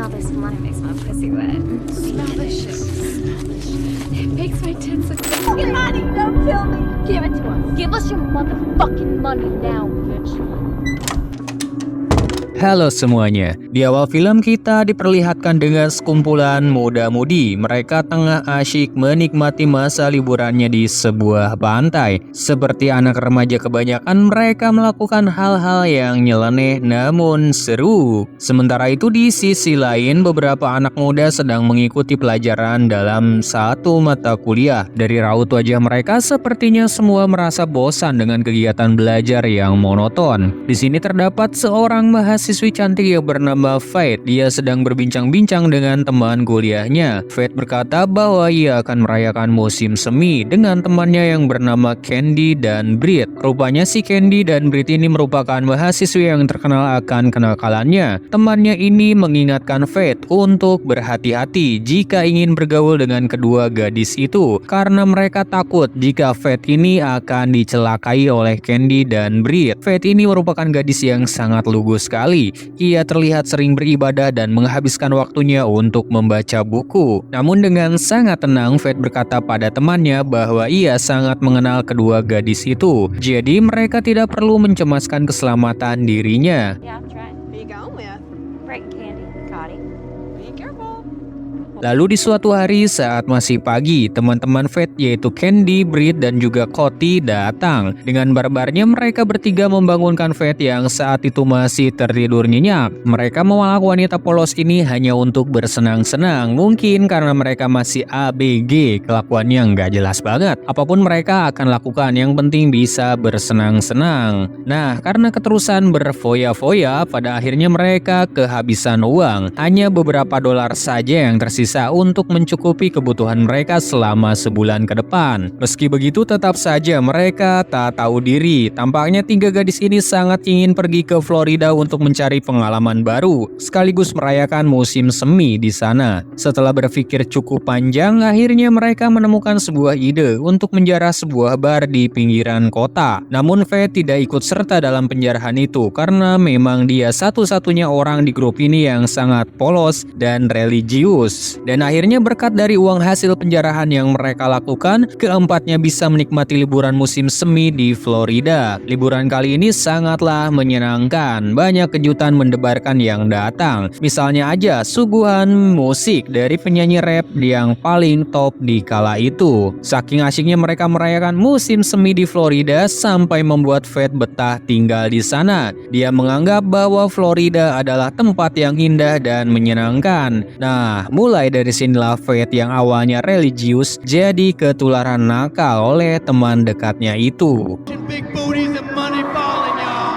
smell this money makes my pussy wet. Smell this shit. It makes my tits look fucking money. Don't kill me. Give it to us. Give us your motherfucking money now, bitch. Halo semuanya, di awal film kita diperlihatkan dengan sekumpulan muda-mudi. Mereka tengah asyik menikmati masa liburannya di sebuah pantai. Seperti anak remaja kebanyakan, mereka melakukan hal-hal yang nyeleneh namun seru. Sementara itu di sisi lain, beberapa anak muda sedang mengikuti pelajaran dalam satu mata kuliah. Dari raut wajah mereka, sepertinya semua merasa bosan dengan kegiatan belajar yang monoton. Di sini terdapat seorang mahasiswi cantik yang bernama Faith. Dia sedang berbincang-bincang dengan teman kuliahnya. Faith berkata bahwa ia akan merayakan musim semi dengan temannya yang bernama Candy dan Brit. Rupanya si Candy dan Brit ini merupakan mahasiswi yang terkenal akan kenakalannya. Temannya ini mengingatkan Faith untuk berhati-hati jika ingin bergaul dengan kedua gadis itu, karena mereka takut jika Faith ini akan dicelakai oleh Candy dan Brit. Faith ini merupakan gadis yang sangat lugu sekali. Ia terlihat sering beribadah dan menghabiskan waktunya untuk membaca buku. Namun dengan sangat tenang, Faith berkata pada temannya bahwa ia sangat mengenal kedua gadis itu. Jadi mereka tidak perlu mencemaskan keselamatan dirinya. Yeah, I'm trying. Who you going with? Break Candy, Cotty. Be careful. Lalu di suatu hari saat masih pagi, teman-teman Faith yaitu Candy, Brit, dan juga Cotty datang. Dengan barbarnya mereka bertiga membangunkan Faith yang saat itu masih tertidur nyenyak. Mereka memalak wanita polos ini hanya untuk bersenang-senang. Mungkin karena mereka masih ABG, kelakuannya nggak jelas banget. Apapun mereka akan lakukan, yang penting bisa bersenang-senang. Nah, karena keterusan berfoya-foya, pada akhirnya mereka kehabisan uang. Hanya beberapa dolar saja yang tersisa untuk mencukupi kebutuhan mereka selama sebulan ke depan. Meski begitu, tetap saja mereka tak tahu diri. Tampaknya tiga gadis ini sangat ingin pergi ke Florida untuk mencari pengalaman baru, sekaligus merayakan musim semi di sana. Setelah berpikir cukup panjang, akhirnya mereka menemukan sebuah ide untuk menjarah sebuah bar di pinggiran kota. Namun Faith tidak ikut serta dalam penjarahan itu karena memang dia satu-satunya orang di grup ini yang sangat polos dan religius. Dan akhirnya berkat dari uang hasil penjarahan yang mereka lakukan, keempatnya bisa menikmati liburan musim semi di Florida. Liburan kali ini sangatlah menyenangkan. Banyak kejutan mendebarkan yang datang. Misalnya aja suguhan musik dari penyanyi rap yang paling top di kala itu. Saking asyiknya mereka merayakan musim semi di Florida sampai membuat Faith betah tinggal di sana. Dia menganggap bahwa Florida adalah tempat yang indah dan menyenangkan. Nah, mulai dari sinilah Faith yang awalnya religius jadi ketularan nakal oleh teman dekatnya itu. Big booties and money falling, y'all.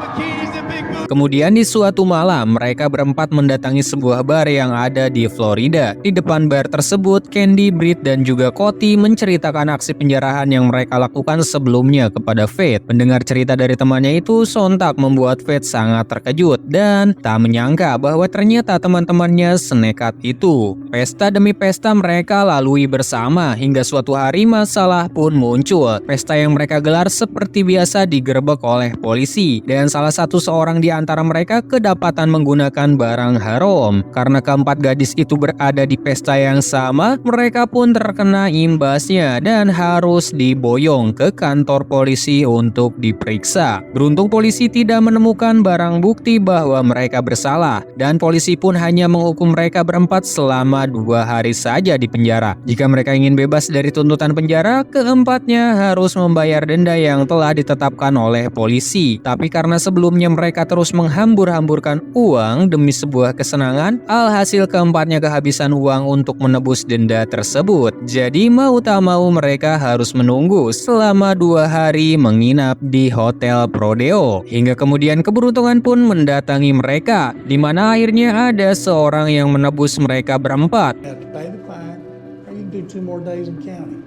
Bikinis and big booties. Kemudian di suatu malam, mereka berempat mendatangi sebuah bar yang ada di Florida. Di depan bar tersebut, Candy, Brit, dan juga Cotty menceritakan aksi penjarahan yang mereka lakukan sebelumnya kepada Faith. Mendengar cerita dari temannya itu sontak membuat Faith sangat terkejut dan tak menyangka bahwa ternyata teman-temannya senekat itu. Pesta demi pesta mereka lalui bersama hingga suatu hari masalah pun muncul. Pesta yang mereka gelar seperti biasa digerebek oleh polisi dan salah satu seorang di antara mereka kedapatan menggunakan barang haram. Karena keempat gadis itu berada di pesta yang sama, mereka pun terkena imbasnya dan harus diboyong ke kantor polisi untuk diperiksa. Beruntung polisi tidak menemukan barang bukti bahwa mereka bersalah dan polisi pun hanya menghukum mereka berempat selama 2 hari saja di penjara. Jika mereka ingin bebas dari tuntutan penjara, keempatnya harus membayar denda yang telah ditetapkan oleh polisi. Tapi karena sebelumnya mereka terus menghambur-hamburkan uang demi sebuah kesenangan, alhasil keempatnya kehabisan uang untuk menebus denda tersebut. Jadi mau tak mau mereka harus menunggu selama 2 hari menginap di Hotel Prodeo. Hingga kemudian keberuntungan pun mendatangi mereka, di mana akhirnya ada seorang yang menebus mereka berempat. Have to pay the fine, or you can do 2 more days in county.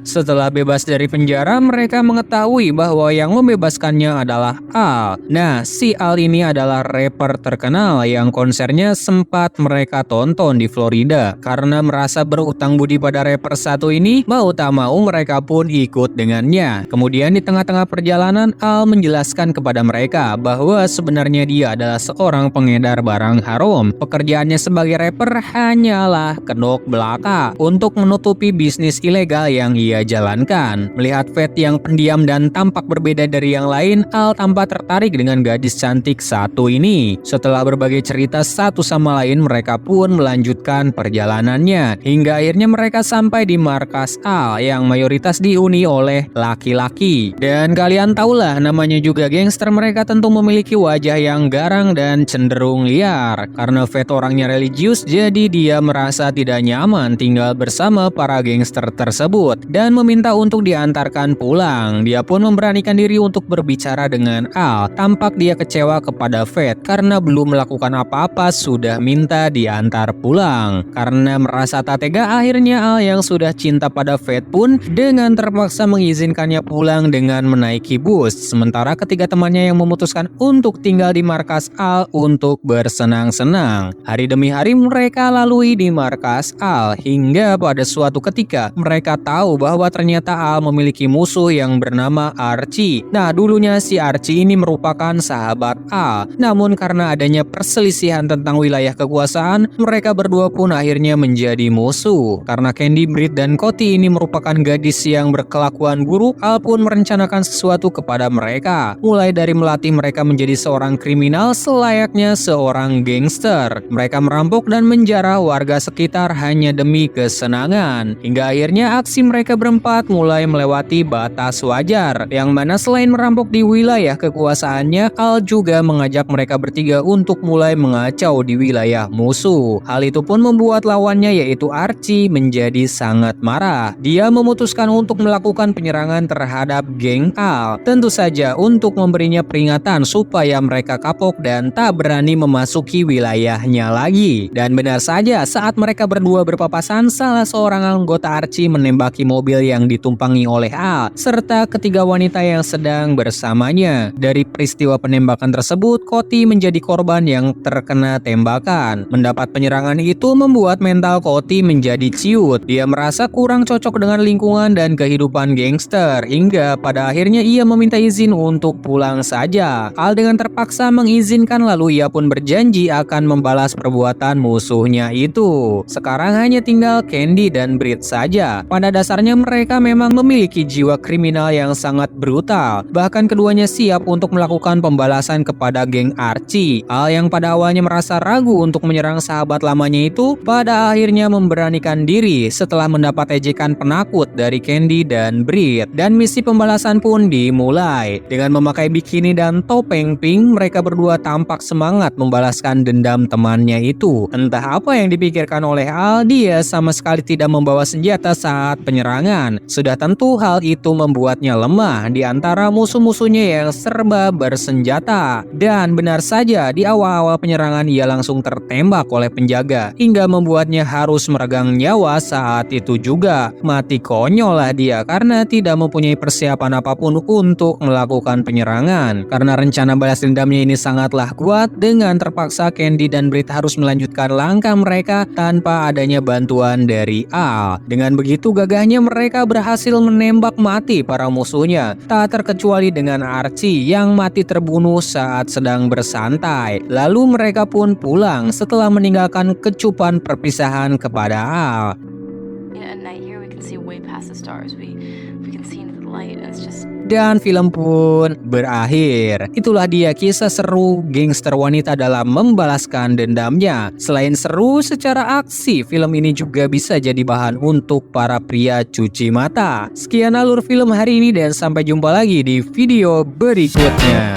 Setelah bebas dari penjara, mereka mengetahui bahwa yang membebaskannya adalah Al. Nah, si Al ini adalah rapper terkenal yang konsernya sempat mereka tonton di Florida. Karena merasa berutang budi pada rapper satu ini, mau tak mau mereka pun ikut dengannya. Kemudian di tengah-tengah perjalanan, Al menjelaskan kepada mereka bahwa sebenarnya dia adalah seorang pengedar barang haram. Pekerjaannya sebagai rapper hanyalah kedok belaka untuk menutupi bisnis ilegal yang ia jalankan. Melihat Fat yang pendiam dan tampak berbeda dari yang lain, Al tampak tertarik dengan gadis cantik satu ini. Setelah berbagi cerita satu sama lain, mereka pun melanjutkan perjalanannya hingga akhirnya mereka sampai di markas Al yang mayoritas dihuni oleh laki-laki. Dan kalian tahulah namanya juga gangster, mereka tentu memiliki wajah yang garang dan cenderung liar. Karena Fat orangnya religius, jadi dia merasa tidak nyaman tinggal bersama para gangster tersebut dan meminta untuk diantarkan pulang. Dia pun memberanikan diri untuk berbicara dengan Al. Tampak dia kecewa kepada Fat karena belum melakukan apa-apa sudah minta diantar pulang. Karena merasa tak tega, akhirnya Al yang sudah cinta pada Fat pun dengan terpaksa mengizinkannya pulang dengan menaiki bus. Sementara ketiga temannya yang memutuskan untuk tinggal di markas Al untuk bersenang-senang. Hari demi hari mereka lalui di markas Al hingga pada suatu ketika mereka tahu bahwa ternyata Al memiliki musuh yang bernama Archie. Nah, dulunya si Archie ini merupakan sahabat Al. Namun karena adanya perselisihan tentang wilayah kekuasaan, mereka berdua pun akhirnya menjadi musuh. Karena Candy, Britt, dan Cody ini merupakan gadis yang berkelakuan buruk, Al pun merencanakan sesuatu kepada mereka. Mulai dari melatih mereka menjadi seorang kriminal selayaknya seorang gangster. Mereka merampok dan menjarah warga sekitar hanya demi kesenangan. Hingga akhirnya aksi mereka berempat mulai melewati batas wajar, yang mana selain merampok di wilayah kekuasaannya, Al juga mengajak mereka bertiga untuk mulai mengacau di wilayah musuh. Hal itu pun membuat lawannya yaitu Archie menjadi sangat marah. Dia memutuskan untuk melakukan penyerangan terhadap geng Al. Tentu saja untuk memberinya peringatan supaya mereka kapok dan tak berani memasuki wilayahnya lagi. Dan benar saja, saat mereka berdua berpapasan, salah seorang anggota Archie menembaki mobil yang ditumpangi oleh Al serta ketiga wanita yang sedang bersamanya. Dari peristiwa penembakan tersebut, Cody menjadi korban yang terkena tembakan. Mendapat penyerangan itu membuat mental Cody menjadi ciut. Dia merasa kurang cocok dengan lingkungan dan kehidupan gangster hingga pada akhirnya ia meminta izin untuk pulang saja. Al dengan terpaksa mengizinkan, lalu ia pun berjanji akan membalas perbuatan musuhnya itu. Sekarang hanya tinggal Candy dan Britt saja. Pada dasarnya mereka memang memiliki jiwa kriminal yang sangat brutal. Bahkan keduanya siap untuk melakukan pembalasan kepada geng Archie. Al yang pada awalnya merasa ragu untuk menyerang sahabat lamanya itu, pada akhirnya memberanikan diri setelah mendapat ejekan penakut dari Candy dan Britt. Dan misi pembalasan pun dimulai. Dengan memakai bikini dan topeng pink, mereka berdua tampak semangat membalaskan dendam temannya itu. Entah apa yang dipikirkan oleh Al, dia sama sekali tidak membawa senjata saat penyerangan. Sudah tentu hal itu membuatnya lemah di antara musuh-musuhnya yang serba bersenjata. Dan benar saja, di awal-awal penyerangan ia langsung tertembak oleh penjaga hingga membuatnya harus meregang nyawa saat itu juga. Mati konyol lah dia karena tidak mempunyai persiapan apapun untuk melakukan penyerangan. Karena rencana balas dendamnya ini sangatlah kuat, dengan terpaksa Candy dan Britt harus melanjutkan langkah mereka tanpa adanya bantuan dari Al. Dengan begitu gagahnya mereka berhasil menembak mati para musuhnya, tak terkecuali dengan Archie yang mati terbunuh saat sedang bersantai. Lalu mereka pun pulang setelah meninggalkan kecupan perpisahan kepada Al. At night here we can see way past the stars. We can see into the light and it's just. Dan film pun berakhir. Itulah dia kisah seru gangster wanita dalam membalaskan dendamnya. Selain seru secara aksi, film ini juga bisa jadi bahan untuk para pria cuci mata. Sekian alur film hari ini dan sampai jumpa lagi di video berikutnya.